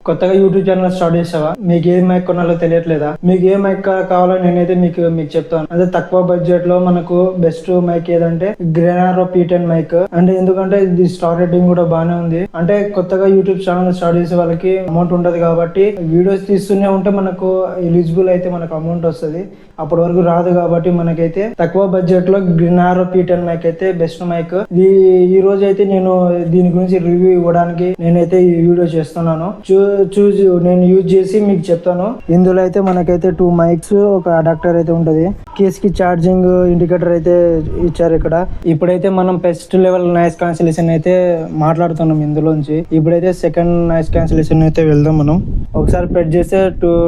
కొత్తగా YouTube channel start చేసావా? మీకు ఏ మైక్ కొనాలో తెలియట్లేదా? మీకు ఏ మైక్ కావాలో నేనైతే మీకు చెప్తాను. అదే తక్కువ బడ్జెట్ లో మనకు బెస్ట్ మైక్ ఏదంటే గ్రెనారో P10 మైక్. అంటే ఎందుకంటే ఇది స్టార్ రేటింగ్ కూడా బాగానే ఉంది. అంటే కొత్తగా యూట్యూబ్ ఛానల్ స్టార్ట్ చేసే వాళ్ళకి అమౌంట్ ఉండదు కాబట్టి వీడియోస్ తీస్తూనే ఉంటే మనకు ఎలిజిబుల్ అయితే మనకు అమౌంట్ వస్తుంది. అప్పటి వరకు రాదు కాబట్టి మనకైతే తక్కువ బడ్జెట్ లో గ్రెనారో P10 మైక్ అయితే బెస్ట్ మైక్. ఈ రోజు అయితే నేను దీని గురించి రివ్యూ ఇవ్వడానికి నేనైతే ఈ వీడియో చేస్తున్నాను. నేను యూజ్ చేసి మీకు చెప్తాను. ఇందులో అయితే మనకైతే 2 మైక్స్, ఒక అడాప్టర్ అయితే ఉంటది. కేస్ కి ఛార్జింగ్ ఇండికేటర్ అయితే ఇచ్చారు ఇక్కడ. ఇప్పుడైతే మనం బెస్ట్ లెవెల్ నాయిస్ క్యాన్సిలేషన్ అయితే మాట్లాడుతున్నాం ఇందులోంచి. ఇప్పుడైతే సెకండ్ నాయిస్ క్యాన్సిలేషన్ అయితే వెళ్దాం మనం. ఒకసారి ప్రెస్ చేస్తే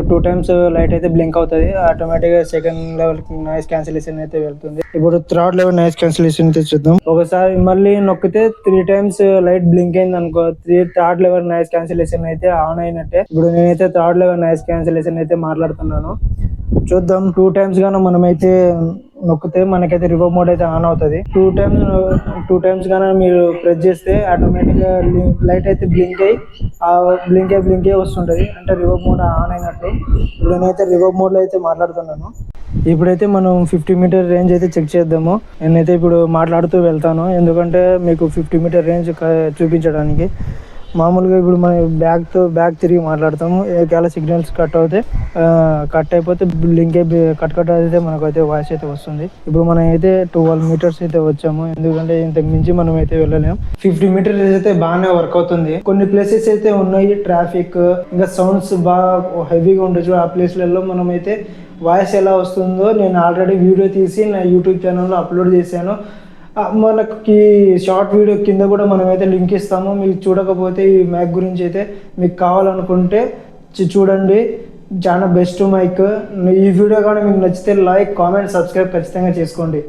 టూ టైమ్స్ లైట్ అయితే బ్లింక్ అవుతుంది. ఆటోమేటిక్ గా సెకండ్ లెవెల్ నాయిస్ క్యాన్సిలేషన్ అయితే వెళ్తుంది. ఇప్పుడు థర్డ్ లెవెల్ నాయిస్ క్యాన్సిలేషన్ అయితే చూద్దాం. ఒకసారి మళ్ళీ నొక్కితే 3 టైమ్స్ లైట్ బ్లింక్ అయింది అనుకో, థర్డ్ లెవెల్ నాయిస్ క్యాన్సిలేషన్ అయితే ఆన్ అయినట్టే. ఇప్పుడు నేనైతే థర్డ్ లెవెల్ నాయిస్ క్యాన్సిలేషన్ అయితే మాట్లాడుతున్నాను. చూద్దాం. 2 టైమ్స్ గాను మనమైతే నొక్కితే మనకైతే రివర్బ్ మోడ్ అయితే ఆన్ అవుతుంది. 2 టైమ్స్ గానే మీరు ప్రెస్ చేస్తే ఆటోమేటిక్ గా లైట్ అయితే బ్లింక్ అయ్యి వస్తుంటది. అంటే రివర్బ్ మోడ్ ఆన్ అయినట్టు. ఇప్పుడు నేనైతే రివర్బ్ మోడ్ లో అయితే మాట్లాడుతున్నాను. ఇప్పుడైతే మనం 50 మీటర్ రేంజ్ అయితే చెక్ చేద్దాము. నేనైతే ఇప్పుడు మాట్లాడుతూ వెళ్తాను, ఎందుకంటే మీకు 50 మీటర్ రేంజ్ చూపించడానికి. మామూలుగా ఇప్పుడు మనం బ్యాక్ తిరిగి మాట్లాడతాము. ఏకాల సిగ్నల్స్ కట్ అయిపోతే లింక్ కట్ అయితే మనకైతే వాయిస్ అయితే వస్తుంది. ఇప్పుడు మనం అయితే 12 మీటర్స్ అయితే వచ్చాము, ఎందుకంటే ఇంతకు మించి మనం అయితే వెళ్ళలేము. 50 మీటర్స్ అయితే బాగానే వర్క్ అవుతుంది. కొన్ని ప్లేసెస్ అయితే ఉన్నాయి ట్రాఫిక్, ఇంకా సౌండ్స్ బాగా హెవీగా ఉండొచ్చు. ఆ ప్లేస్లలో మనం అయితే వాయిస్ ఎలా వస్తుందో నేను ఆల్రెడీ వీడియో తీసి నా యూట్యూబ్ ఛానల్లో అప్లోడ్ చేశాను. మనకి షార్ట్ వీడియో కింద కూడా మనమైతే లింక్ ఇస్తాము. మీకు చూడకపోతే ఈ మైక్ గురించి అయితే మీకు కావాలనుకుంటే చూడండి. చాలా బెస్ట్ మైక్. ఈ వీడియో కానీ మీకు నచ్చితే లైక్, కామెంట్, సబ్స్క్రైబ్ ఖచ్చితంగా చేసుకోండి.